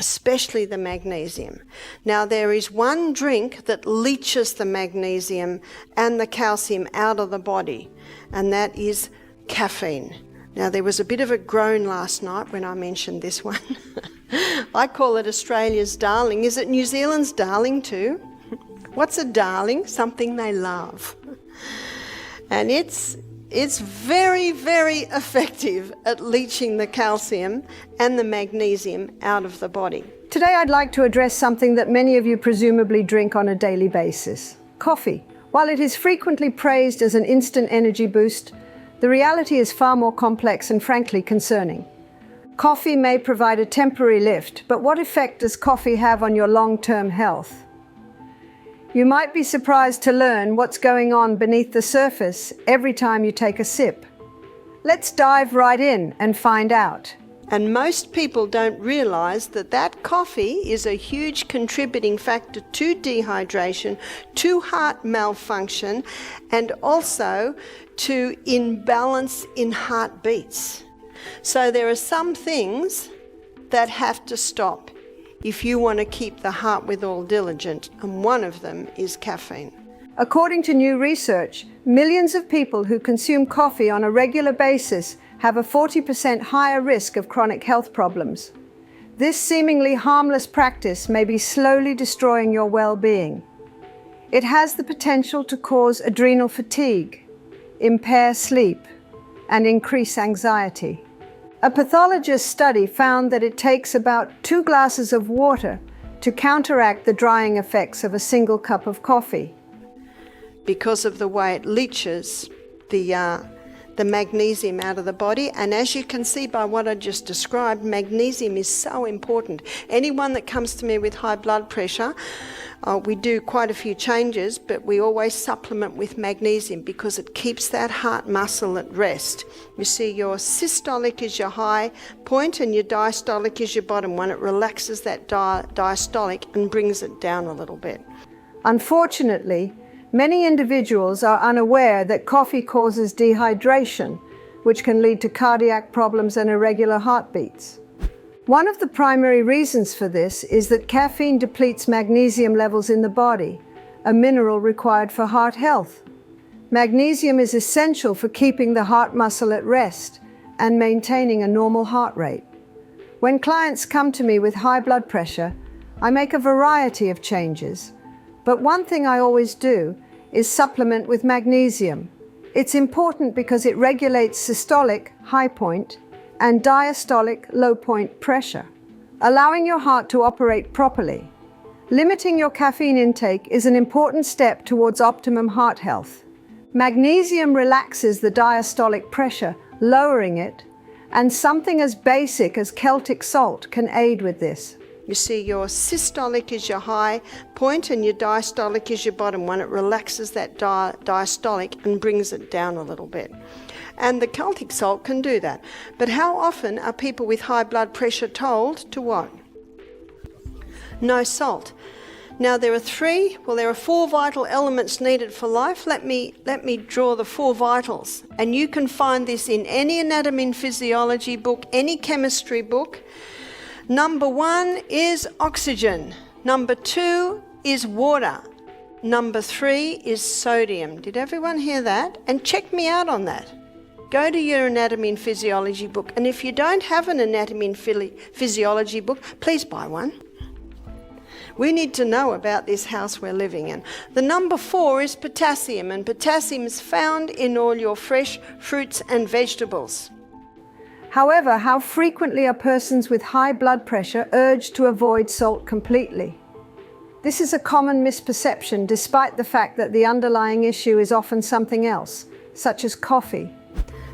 especially the magnesium. Now, there is one drink that leaches the magnesium and the calcium out of the body, and that is caffeine. Now, there was a bit of a groan last night when I mentioned this one. I call it Australia's darling. Is it New Zealand's darling too? What's a darling? Something they love. And it's very, very effective at leaching the calcium and the magnesium out of the body. Today I'd like to address something that many of you presumably drink on a daily basis: coffee. While it is frequently praised as an instant energy boost, the reality is far more complex and frankly concerning. Coffee may provide a temporary lift, but what effect does coffee have on your long-term health? You might be surprised to learn what's going on beneath the surface every time you take a sip. Let's dive right in and find out. And most people don't realise that coffee is a huge contributing factor to dehydration, to heart malfunction, and also to imbalance in heartbeats. So there are some things that have to stop if you want to keep the heart withal diligent, and one of them is caffeine. According to new research, millions of people who consume coffee on a regular basis have a 40% higher risk of chronic health problems. This seemingly harmless practice may be slowly destroying your well-being. It has the potential to cause adrenal fatigue, impair sleep, and increase anxiety. A pathologist's study found that it takes about 2 glasses of water to counteract the drying effects of a single cup of coffee. Because of the way it leaches the magnesium out of the body, and as you can see by what I just described, magnesium is so important. Anyone that comes to me with high blood pressure, we do quite a few changes, but we always supplement with magnesium because it keeps that heart muscle at rest. You see, your systolic is your high point and your diastolic is your bottom one. It relaxes that diastolic and brings it down a little bit. Unfortunately, many individuals are unaware that coffee causes dehydration, which can lead to cardiac problems and irregular heartbeats. One of the primary reasons for this is that caffeine depletes magnesium levels in the body, a mineral required for heart health. Magnesium is essential for keeping the heart muscle at rest and maintaining a normal heart rate. When clients come to me with high blood pressure, I make a variety of changes. But one thing I always do is supplement with magnesium. It's important because it regulates systolic, high point, and diastolic, low point pressure, allowing your heart to operate properly. Limiting your caffeine intake is an important step towards optimum heart health. Magnesium relaxes the diastolic pressure, lowering it, and something as basic as Celtic salt can aid with this. You see, your systolic is your high point and your diastolic is your bottom one. It relaxes that diastolic and brings it down a little bit. And the Celtic salt can do that. But how often are people with high blood pressure told to what? No salt. Now there are 4 vital elements needed for life. Let me draw the 4 vitals. And you can find this in any anatomy and physiology book, any chemistry book. Number 1 is oxygen. Number 2 is water. Number 3 is sodium. Did everyone hear that? And check me out on that. Go to your anatomy and physiology book. And if you don't have an anatomy and physiology book, please buy one. We need to know about this house we're living in. The number 4 is potassium, and potassium is found in all your fresh fruits and vegetables. However, how frequently are persons with high blood pressure urged to avoid salt completely? This is a common misperception, despite the fact that the underlying issue is often something else, such as coffee.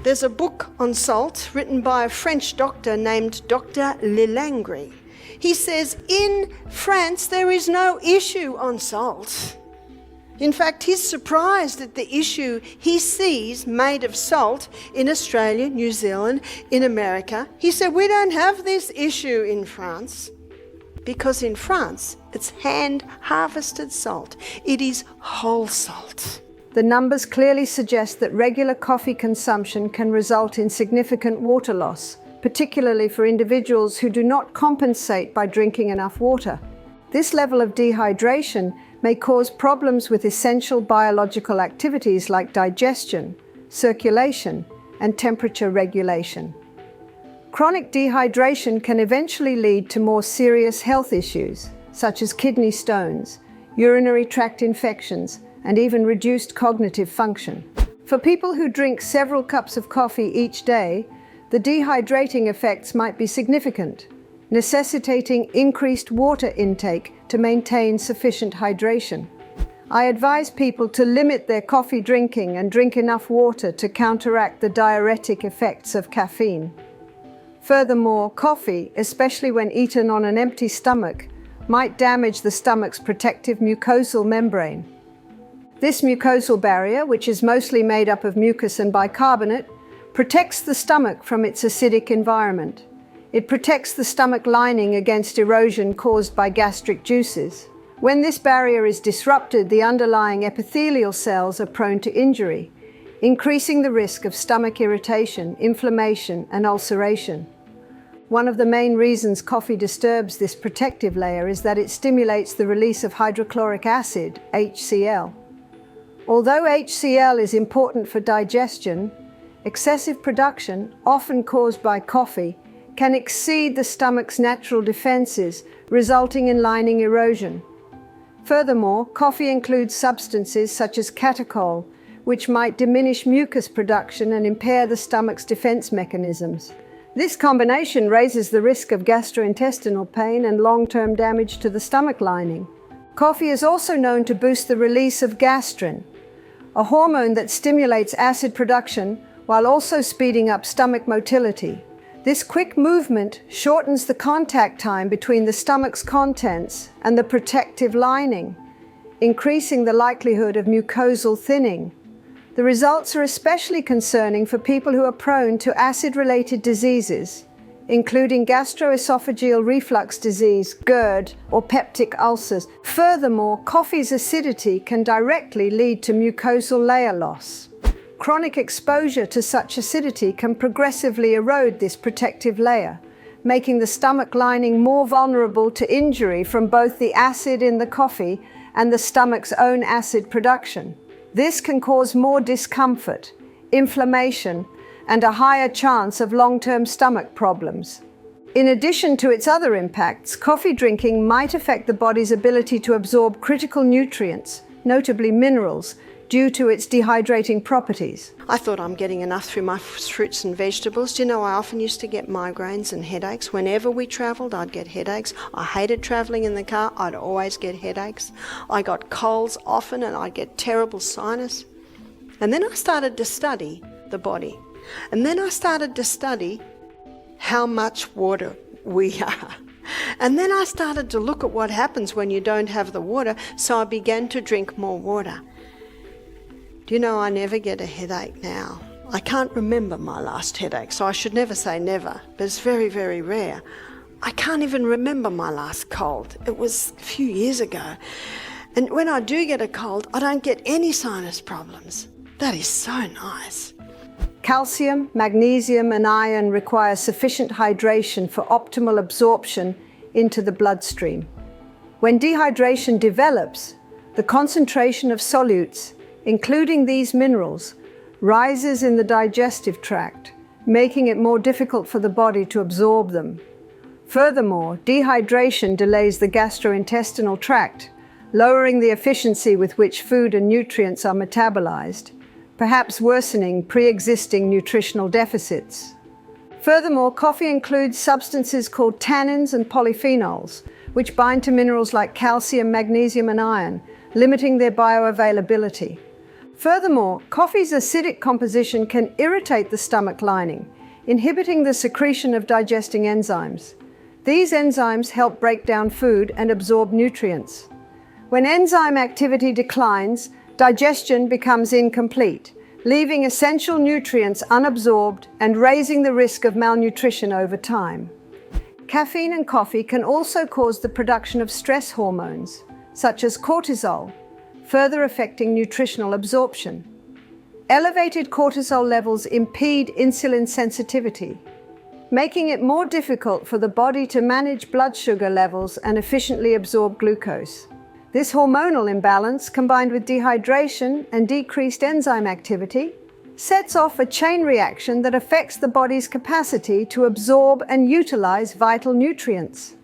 There's a book on salt written by a French doctor named Dr. Lilangri. He says in France there is no issue on salt. In fact, he's surprised at the issue he sees made of salt in Australia, New Zealand, in America. He said, we don't have this issue in France because in France it's hand-harvested salt. It is whole salt. The numbers clearly suggest that regular coffee consumption can result in significant water loss, particularly for individuals who do not compensate by drinking enough water. This level of dehydration may cause problems with essential biological activities like digestion, circulation, and temperature regulation. Chronic dehydration can eventually lead to more serious health issues, such as kidney stones, urinary tract infections, and even reduced cognitive function. For people who drink several cups of coffee each day, the dehydrating effects might be significant, necessitating increased water intake to maintain sufficient hydration. I advise people to limit their coffee drinking and drink enough water to counteract the diuretic effects of caffeine. Furthermore, coffee, especially when eaten on an empty stomach, might damage the stomach's protective mucosal membrane. This mucosal barrier, which is mostly made up of mucus and bicarbonate, protects the stomach from its acidic environment. It protects the stomach lining against erosion caused by gastric juices. When this barrier is disrupted, the underlying epithelial cells are prone to injury, increasing the risk of stomach irritation, inflammation, and ulceration. One of the main reasons coffee disturbs this protective layer is that it stimulates the release of hydrochloric acid, HCl. Although HCl is important for digestion, excessive production, often caused by coffee, can exceed the stomach's natural defenses, resulting in lining erosion. Furthermore, coffee includes substances such as catechol, which might diminish mucus production and impair the stomach's defense mechanisms. This combination raises the risk of gastrointestinal pain and long-term damage to the stomach lining. Coffee is also known to boost the release of gastrin, a hormone that stimulates acid production while also speeding up stomach motility. This quick movement shortens the contact time between the stomach's contents and the protective lining, increasing the likelihood of mucosal thinning. The results are especially concerning for people who are prone to acid-related diseases, including gastroesophageal reflux disease, GERD, or peptic ulcers. Furthermore, coffee's acidity can directly lead to mucosal layer loss. Chronic exposure to such acidity can progressively erode this protective layer, making the stomach lining more vulnerable to injury from both the acid in the coffee and the stomach's own acid production. This can cause more discomfort, inflammation, and a higher chance of long-term stomach problems. In addition to its other impacts, coffee drinking might affect the body's ability to absorb critical nutrients, notably minerals, due to its dehydrating properties. I thought I'm getting enough through my fruits and vegetables. Do you know, I often used to get migraines and headaches. Whenever we travelled, I'd get headaches. I hated travelling in the car. I'd always get headaches. I got colds often and I'd get terrible sinus. And then I started to study the body. And then I started to study how much water we are. And then I started to look at what happens when you don't have the water, so I began to drink more water. Do you know, I never get a headache now. I can't remember my last headache, so I should never say never, but it's very, very rare. I can't even remember my last cold. It was a few years ago. And when I do get a cold, I don't get any sinus problems. That is so nice. Calcium, magnesium, and iron require sufficient hydration for optimal absorption into the bloodstream. When dehydration develops, the concentration of solutes, including these minerals, rises in the digestive tract, making it more difficult for the body to absorb them. Furthermore, dehydration delays the gastrointestinal tract, lowering the efficiency with which food and nutrients are metabolized, perhaps worsening pre-existing nutritional deficits. Furthermore, coffee includes substances called tannins and polyphenols, which bind to minerals like calcium, magnesium, and iron, limiting their bioavailability. Furthermore, coffee's acidic composition can irritate the stomach lining, inhibiting the secretion of digesting enzymes. These enzymes help break down food and absorb nutrients. When enzyme activity declines, digestion becomes incomplete, leaving essential nutrients unabsorbed and raising the risk of malnutrition over time. Caffeine in coffee can also cause the production of stress hormones, such as cortisol, further affecting nutritional absorption. Elevated cortisol levels impede insulin sensitivity. making it more difficult for the body to manage blood sugar levels and efficiently absorb glucose. This hormonal imbalance, combined with dehydration and decreased enzyme activity, sets off a chain reaction that affects the body's capacity to absorb and utilize vital nutrients.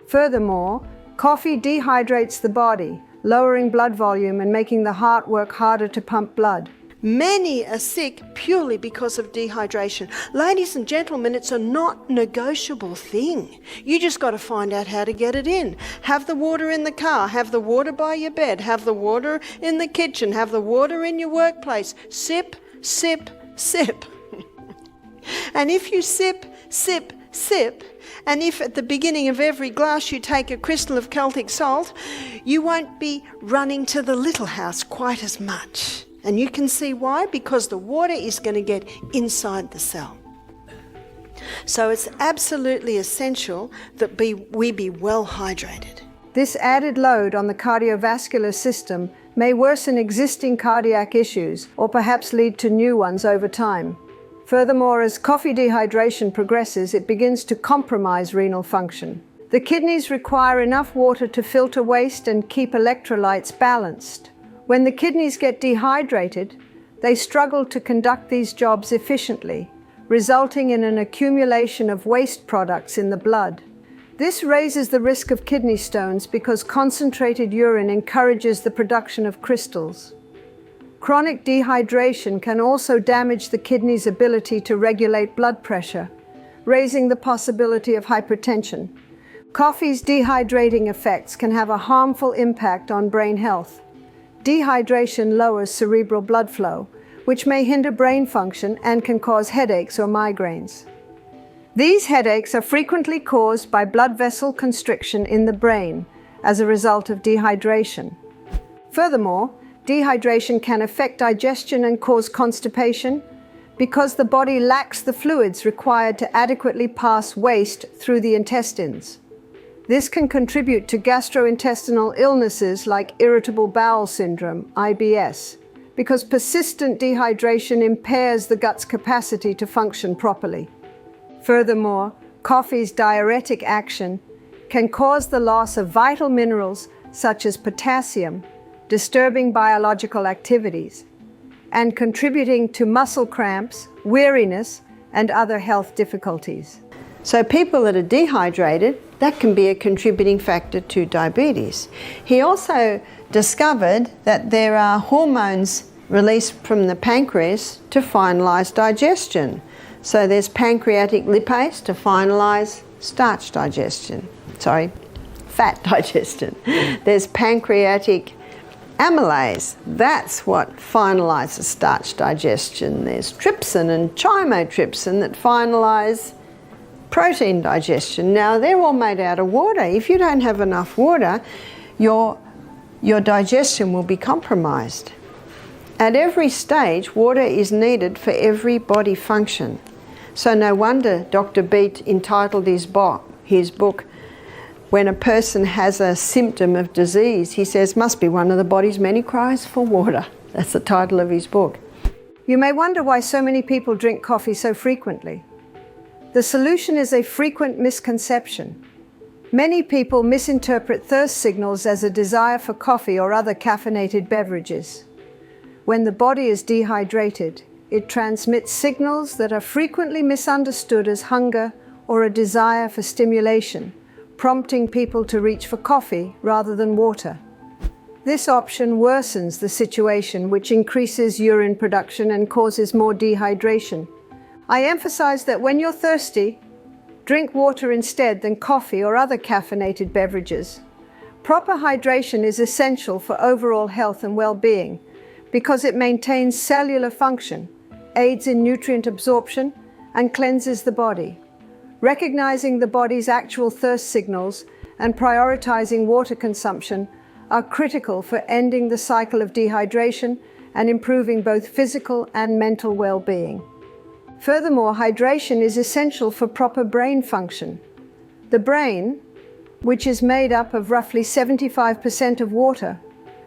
Furthermore, coffee dehydrates the body, lowering blood volume and making the heart work harder to pump blood. Many are sick purely because of dehydration. Ladies and gentlemen, it's a not negotiable thing. You just got to find out how to get it in. Have the water in the car, have the water by your bed, have the water in the kitchen, have the water in your workplace. Sip, sip, sip. And if you sip, sip, sip, and if at the beginning of every glass you take a crystal of Celtic salt, you won't be running to the little house quite as much. And you can see why, because the water is going to get inside the cell. So it's absolutely essential that we be well hydrated. This added load on the cardiovascular system may worsen existing cardiac issues or perhaps lead to new ones over time. Furthermore, as coffee dehydration progresses, it begins to compromise renal function. The kidneys require enough water to filter waste and keep electrolytes balanced. When the kidneys get dehydrated, they struggle to conduct these jobs efficiently, resulting in an accumulation of waste products in the blood. This raises the risk of kidney stones because concentrated urine encourages the production of crystals. Chronic dehydration can also damage the kidney's ability to regulate blood pressure, raising the possibility of hypertension. Coffee's dehydrating effects can have a harmful impact on brain health. Dehydration lowers cerebral blood flow, which may hinder brain function and can cause headaches or migraines. These headaches are frequently caused by blood vessel constriction in the brain as a result of dehydration. Furthermore, dehydration can affect digestion and cause constipation because the body lacks the fluids required to adequately pass waste through the intestines. This can contribute to gastrointestinal illnesses like irritable bowel syndrome, IBS, because persistent dehydration impairs the gut's capacity to function properly. Furthermore, coffee's diuretic action can cause the loss of vital minerals such as potassium, disturbing biological activities, and contributing to muscle cramps, weariness, and other health difficulties. So people that are dehydrated, that can be a contributing factor to diabetes. He also discovered that there are hormones released from the pancreas to finalize digestion. So there's pancreatic lipase to finalize fat digestion. There's pancreatic amylase, that's what finalizes starch digestion. There's trypsin and chymotrypsin that finalize protein digestion. Now they're all made out of water. If you don't have enough water, your digestion will be compromised. At every stage, water is needed for every body function. So no wonder Dr. Beat entitled his book, when a person has a symptom of disease, he says, must be one of the body's many cries for water. That's the title of his book. You may wonder why so many people drink coffee so frequently. The solution is a frequent misconception. Many people misinterpret thirst signals as a desire for coffee or other caffeinated beverages. When the body is dehydrated, it transmits signals that are frequently misunderstood as hunger or a desire for stimulation, prompting people to reach for coffee rather than water. This option worsens the situation, which increases urine production and causes more dehydration. I emphasize that when you're thirsty, drink water instead than coffee or other caffeinated beverages. Proper hydration is essential for overall health and well-being because it maintains cellular function, aids in nutrient absorption, and cleanses the body. Recognizing the body's actual thirst signals and prioritizing water consumption are critical for ending the cycle of dehydration and improving both physical and mental well-being. Furthermore, hydration is essential for proper brain function. The brain, which is made up of roughly 75% of water,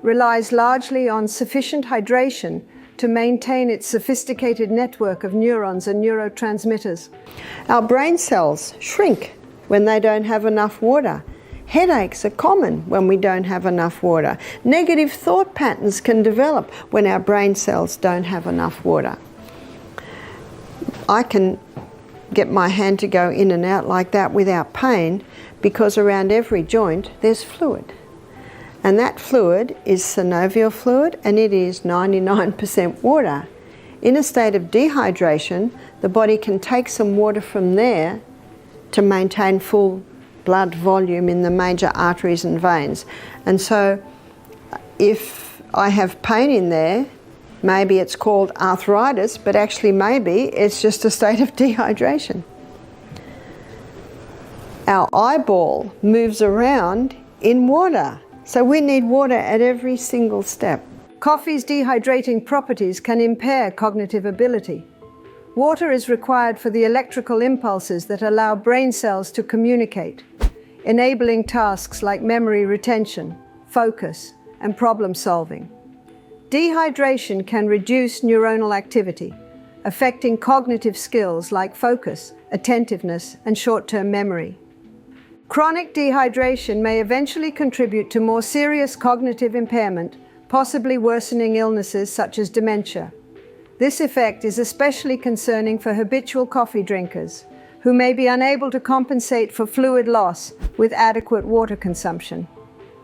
relies largely on sufficient hydration to maintain its sophisticated network of neurons and neurotransmitters. Our brain cells shrink when they don't have enough water. Headaches are common when we don't have enough water. Negative thought patterns can develop when our brain cells don't have enough water. I can get my hand to go in and out like that without pain because around every joint there's fluid. And that fluid is synovial fluid, and it is 99% water. In a state of dehydration, the body can take some water from there to maintain full blood volume in the major arteries and veins. And so if I have pain in there, maybe it's called arthritis, but actually maybe it's just a state of dehydration. Our eyeball moves around in water, so we need water at every single step. Coffee's dehydrating properties can impair cognitive ability. Water is required for the electrical impulses that allow brain cells to communicate, enabling tasks like memory retention, focus, and problem solving. Dehydration can reduce neuronal activity, affecting cognitive skills like focus, attentiveness, and short-term memory. Chronic dehydration may eventually contribute to more serious cognitive impairment, possibly worsening illnesses such as dementia. This effect is especially concerning for habitual coffee drinkers, who may be unable to compensate for fluid loss with adequate water consumption.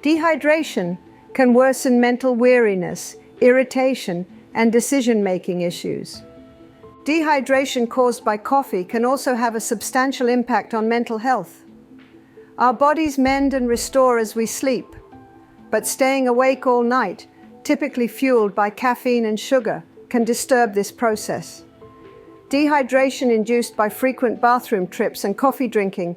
Dehydration can worsen mental weariness, irritation, and decision-making issues. Dehydration caused by coffee can also have a substantial impact on mental health. Our bodies mend and restore as we sleep, but staying awake all night, typically fueled by caffeine and sugar, can disturb this process. Dehydration induced by frequent bathroom trips and coffee drinking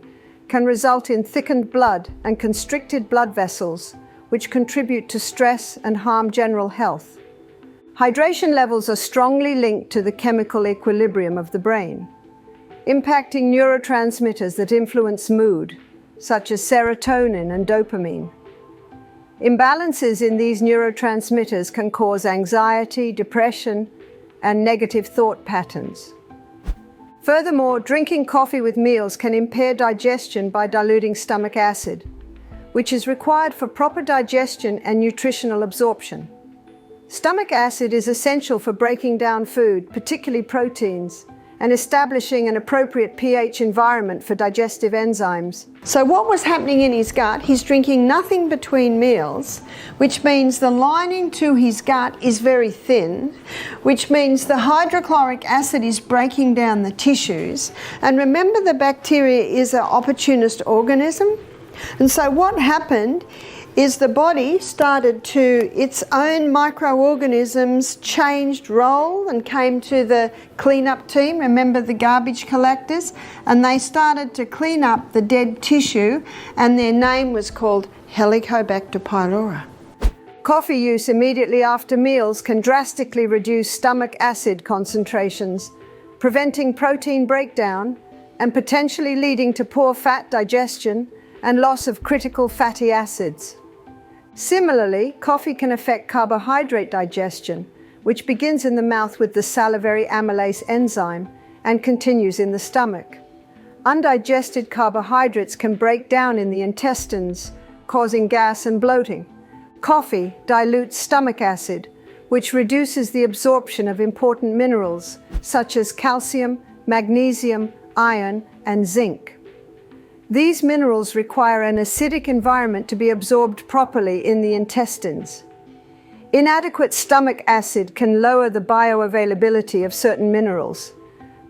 can result in thickened blood and constricted blood vessels, which contribute to stress and harm general health. Hydration levels are strongly linked to the chemical equilibrium of the brain, impacting neurotransmitters that influence mood, such as serotonin and dopamine. Imbalances in these neurotransmitters can cause anxiety, depression, and negative thought patterns. Furthermore, drinking coffee with meals can impair digestion by diluting stomach acid, which is required for proper digestion and nutritional absorption. Stomach acid is essential for breaking down food, particularly proteins, and establishing an appropriate pH environment for digestive enzymes. So what was happening in his gut? He's drinking nothing between meals, which means the lining to his gut is very thin, which means the hydrochloric acid is breaking down the tissues. And remember, the bacteria is an opportunist organism. And so what happened is the body started to, its own microorganisms changed role and came to the cleanup team, remember the garbage collectors, and they started to clean up the dead tissue, and their name was called Helicobacter pylori. Coffee use immediately after meals can drastically reduce stomach acid concentrations, preventing protein breakdown and potentially leading to poor fat digestion and loss of critical fatty acids. Similarly, coffee can affect carbohydrate digestion, which begins in the mouth with the salivary amylase enzyme and continues in the stomach. Undigested carbohydrates can break down in the intestines, causing gas and bloating. Coffee dilutes stomach acid, which reduces the absorption of important minerals such as calcium, magnesium, iron, and zinc. These minerals require an acidic environment to be absorbed properly in the intestines. Inadequate stomach acid can lower the bioavailability of certain minerals,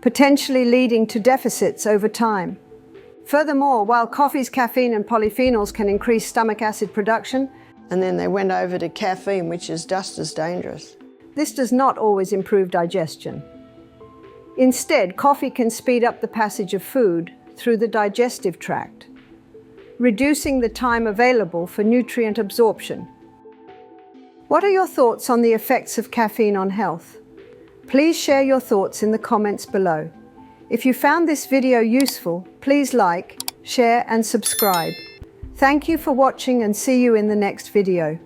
potentially leading to deficits over time. Furthermore, while coffee's caffeine and polyphenols can increase stomach acid production, And then they went over to caffeine, which is just as dangerous. this does not always improve digestion. Instead, coffee can speed up the passage of food through the digestive tract, reducing the time available for nutrient absorption. What are your thoughts on the effects of caffeine on health? Please share your thoughts in the comments below. If you found this video useful, please like, share, and subscribe. Thank you for watching, and see you in the next video.